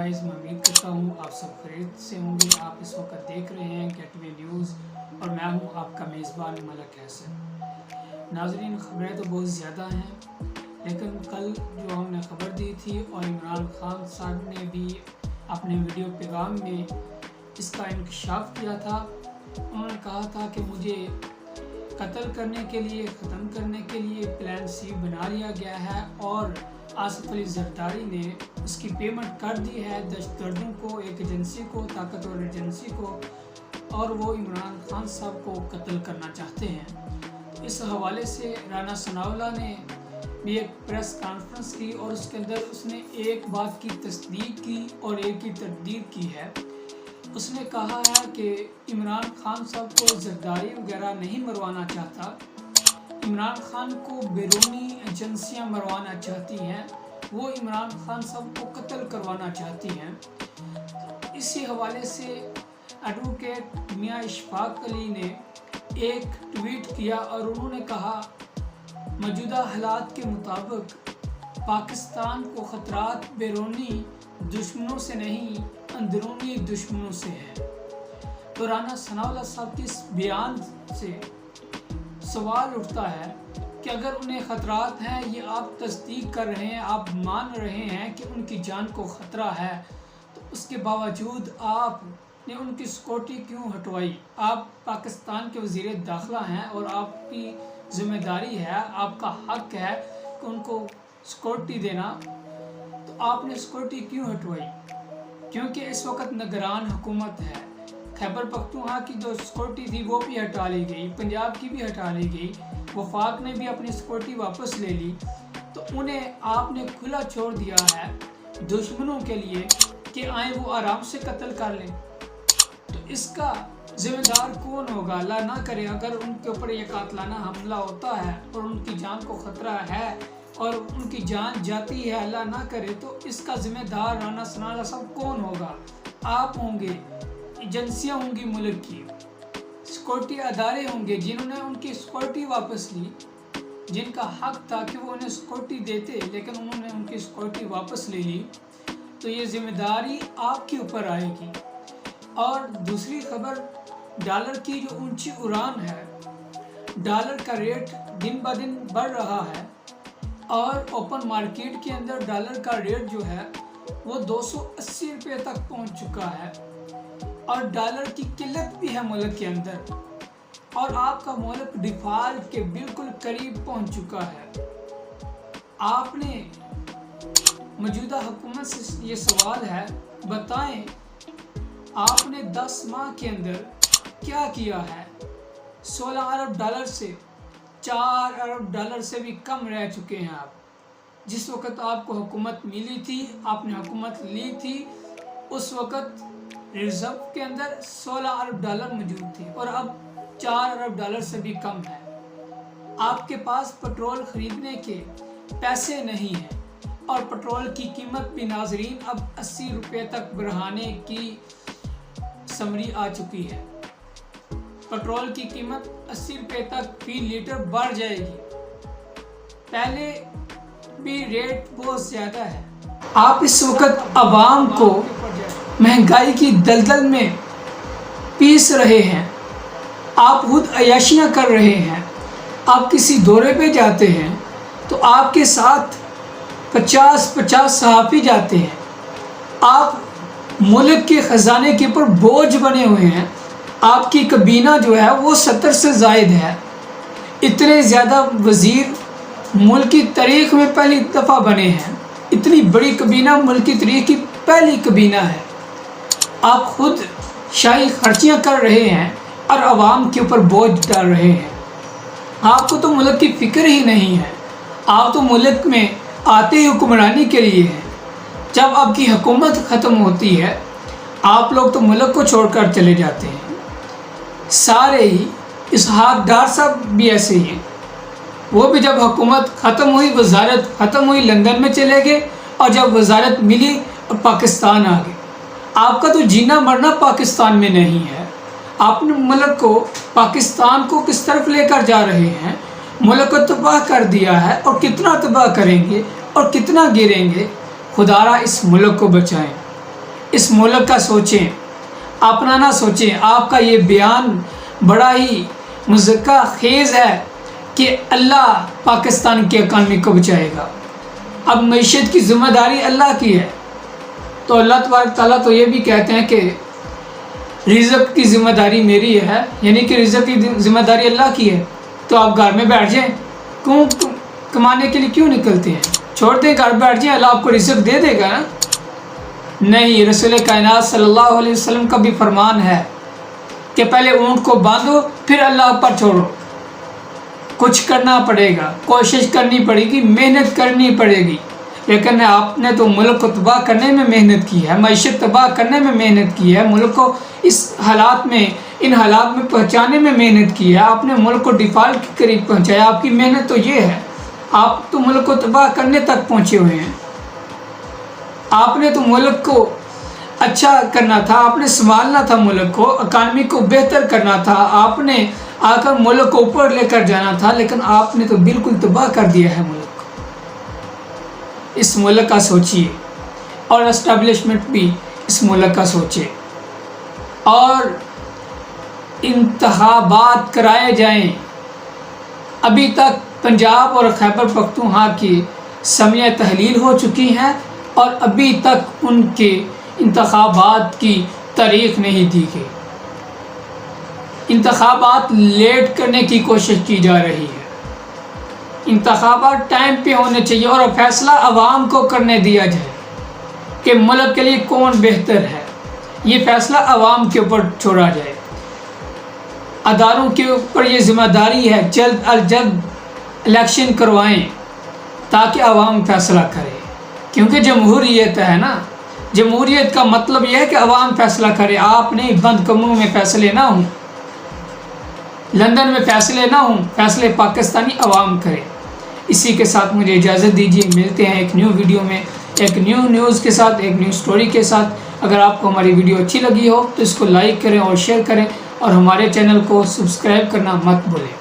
Guys, मैं उम्मीद करता हूँ आप सब खैरियत से होंगे। आप इस वक्त देख रहे हैं गेटवे न्यूज़ और मैं हूँ आपका मेज़बान मलक हैसन। नाज़रीन, खबरें तो बहुत ज़्यादा हैं, लेकिन कल जो हमने खबर दी थी और इमरान खान साहब ने भी अपने वीडियो पैगाम में इसका इंकशाफ किया था। उन्होंने कहा था कि मुझे कत्ल करने के लिए, ख़त्म करने के लिए प्लान सी बना लिया गया है और आसिफ अली जरदारी ने उसकी पेमेंट कर दी है दहशतगर्दों को, एक एजेंसी को, ताकतवर एजेंसी को, और वो इमरान खान साहब को कत्ल करना चाहते हैं। इस हवाले से राना सनाउल्लाह ने भी एक प्रेस कॉन्फ्रेंस की और उसके अंदर उसने एक बात की तस्दीक की और एक की तरदीद की है। उसने कहा है कि इमरान खान साहब को जरदारी वगैरह नहीं मरवाना चाहता, इमरान खान को बैरूनी एजेंसियां मरवाना चाहती हैं, वो इमरान खान साहब को कत्ल करवाना चाहती हैं। इसी हवाले से एडवोकेट मियां इशफाक अली ने एक ट्वीट किया और उन्होंने कहा, मौजूदा हालात के मुताबिक पाकिस्तान को ख़तरात बैरूनी दुश्मनों से नहीं, अंदरूनी दुश्मनों से है। तो राना सनाउल्लाह साहब के इस बयान से सवाल उठता है कि अगर उन्हें ख़तरात हैं, ये आप तस्दीक कर रहे हैं, आप मान रहे हैं कि उनकी जान को ख़तरा है, तो उसके बावजूद आपने उनकी सिक्योरिटी क्यों हटवाई? आप पाकिस्तान के वज़ीर दाखिला हैं और आपकी ज़िम्मेदारी है, आपका हक़ है कि उनको सिक्योरिटी देना, तो आपने सिक्योरिटी क्यों हटवाई? क्योंकि इस वक्त निगरान हुकूमत है। खैबर पख्तूनख्वा की जो सिक्योरिटी थी वो भी हटा ली गई, पंजाब की भी हटा ली गई, वफाक ने भी अपनी सिक्योरिटी वापस ले ली, तो उन्हें आपने खुला छोड़ दिया है दुश्मनों के लिए कि आए वो आराम से कत्ल कर लें। तो इसका ज़िम्मेदार कौन होगा? अल्लाह ना करे अगर उनके ऊपर ये कातलाना हमला होता है और उनकी जान को ख़तरा है और उनकी जान जाती है, अल्लाह ना करे, तो इसका ज़िम्मेदार राना सनाउल्लाह साहब कौन होगा? आप होंगे, एजेंसियाँ होंगी मुल्क की, सिक्योरिटी अदारे होंगे जिन्होंने उनकी सिक्योरिटी वापस ली, जिनका हक़ था कि वो उन्हें सिक्योरिटी देते, लेकिन उन्होंने उनकी सिक्योरिटी वापस ले ली, तो ये ज़िम्मेदारी आपके ऊपर आएगी। और दूसरी खबर, डॉलर की जो ऊंची उड़ान है, डॉलर का रेट दिन ब दिन बढ़ रहा है और ओपन मार्केट के अंदर डॉलर का रेट जो है वो 280 रुपये तक पहुंच चुका है और डॉलर की किल्लत भी है मुल्क के अंदर और आपका मुल्क डिफ़ॉल्ट के बिल्कुल करीब पहुंच चुका है। आपने मौजूदा हुकूमत से ये सवाल है, बताएं आपने 10 माह के अंदर क्या किया है? 16 अरब डॉलर से 4 अरब डॉलर से भी कम रह चुके हैं आप। जिस वक़्त आपको हुकूमत मिली थी, आपने हुकूमत ली थी, उस वक़्त रिज़र्व के अंदर 16 अरब डॉलर मौजूद थे और अब 4 अरब डॉलर से भी कम है। आपके पास पेट्रोल ख़रीदने के पैसे नहीं हैं और पेट्रोल की कीमत भी नाज़रीन अब 80 रुपये तक बढ़ाने की समरी आ चुकी है। पेट्रोल की कीमत 80 रुपये तक फी लीटर बढ़ जाएगी। पहले भी रेट बहुत ज़्यादा है। आप इस वक्त आवाम को महंगाई की दलदल में पीस रहे हैं, आप खुद अय्याशियाँ कर रहे हैं। आप किसी दौरे पे जाते हैं तो आपके साथ 50-50 सहाफ़ी जाते हैं। आप मुल्क के ख़जाने के ऊपर बोझ बने हुए हैं। आपकी कबीना जो है वो 70 से ज़ायद है। इतने ज़्यादा वज़ीर मुल्क की तारीख़ में पहली दफ़ा बने हैं। इतनी बड़ी कबीना मुल्क की तारीख़ की पहली कबीना है। आप खुद शाही खर्चियाँ कर रहे हैं और आवाम के ऊपर बोझ डाल रहे हैं। आपको तो मुल्क की फ़िक्र ही नहीं है। आप तो मुल्क में आते ही हुक्मरानी के लिए हैं। जब आपकी हुकूमत ख़त्म होती है, आप लोग तो मुल्क को छोड़कर चले जाते हैं। सारे ही इसहाक डार साहब भी ऐसे ही हैं। वो भी जब हुकूमत ख़त्म हुई, वज़ारत ख़त्म हुई, लंदन में चले गए और जब वज़ारत मिली और पाकिस्तान आ गए। आपका तो जीना मरना पाकिस्तान में नहीं है। आपने मुल्क को, पाकिस्तान को किस तरफ लेकर जा रहे हैं? मुल्क को तबाह कर दिया है और कितना तबाह करेंगे और कितना गिरेंगे? खुदारा इस मुल्क को बचाएं। اس ملک کا سوچیں، اپنا نہ سوچیں۔ آپ کا یہ بیان بڑا ہی مذکر خیز ہے کہ اللہ پاکستان کی اکانومی کو بچائے گا۔ اب معیشت کی ذمہ داری اللہ کی ہے، تو اللہ تبارک تعالیٰ تو یہ بھی کہتے ہیں کہ رزق کی ذمہ داری میری ہے، یعنی کہ رزق کی ذمہ داری اللہ کی ہے۔ تو آپ گھر میں بیٹھ جائیں، کیوں کمانے کے لیے کیوں نکلتے ہیں؟ چھوڑ دیں، گھر بیٹھ جائیں، اللہ آپ کو رزق دے دے گا نا۔ نہیں، رسول کائنات صلی اللہ علیہ وسلم کا بھی فرمان ہے کہ پہلے اونٹ کو باندھو پھر اللہ پر چھوڑو۔ کچھ کرنا پڑے گا، کوشش کرنی پڑے گی، محنت کرنی پڑے گی، لیکن آپ نے تو ملک کو تباہ کرنے میں محنت کی ہے، معیشت تباہ کرنے میں محنت کی ہے، ملک کو ان حالات میں پہنچانے میں محنت کی ہے، آپ نے ملک کو ڈیفالٹ کے قریب پہنچایا۔ آپ کی محنت تو یہ ہے، آپ تو ملک کو تباہ کرنے تک پہنچے ہوئے ہیں۔ آپ نے تو ملک کو اچھا کرنا تھا، آپ نے سنبھالنا تھا، ملک کو اکانومی کو بہتر کرنا تھا، آپ نے آ کر ملک کو اوپر لے کر جانا تھا، لیکن آپ نے تو بالکل تباہ کر دیا ہے ملک کو۔ اس ملک کا سوچیے، اور اسٹیبلشمنٹ بھی اس ملک کا سوچے، اور انتخابات کرائے جائیں۔ ابھی تک پنجاب اور خیبر پختونخوا کی سمیع تحلیل ہو چکی ہیں، اور ابھی تک ان کے انتخابات کی تاریخ نہیں دی گئی۔ انتخابات لیٹ کرنے کی کوشش کی جا رہی ہے۔ انتخابات ٹائم پہ ہونے چاہیے، اور فیصلہ عوام کو کرنے دیا جائے کہ ملک کے لیے کون بہتر ہے۔ یہ فیصلہ عوام کے اوپر چھوڑا جائے، اداروں کے اوپر یہ ذمہ داری ہے جلد از جلد الیکشن کروائیں تاکہ عوام فیصلہ کرے، کیونکہ جمہوریت ہے نا۔ جمہوریت کا مطلب یہ ہے کہ عوام فیصلہ کرے، آپ نہیں، بند کمروں میں فیصلے نہ ہوں، لندن میں فیصلے نہ ہوں، فیصلے پاکستانی عوام کرے۔ اسی کے ساتھ مجھے اجازت دیجیے، ملتے ہیں ایک نیو ویڈیو میں، ایک نیو نیوز کے ساتھ، ایک نیو سٹوری کے ساتھ۔ اگر آپ کو ہماری ویڈیو اچھی لگی ہو تو اس کو لائک کریں اور شیئر کریں، اور ہمارے چینل کو سبسکرائب کرنا مت بھولیں۔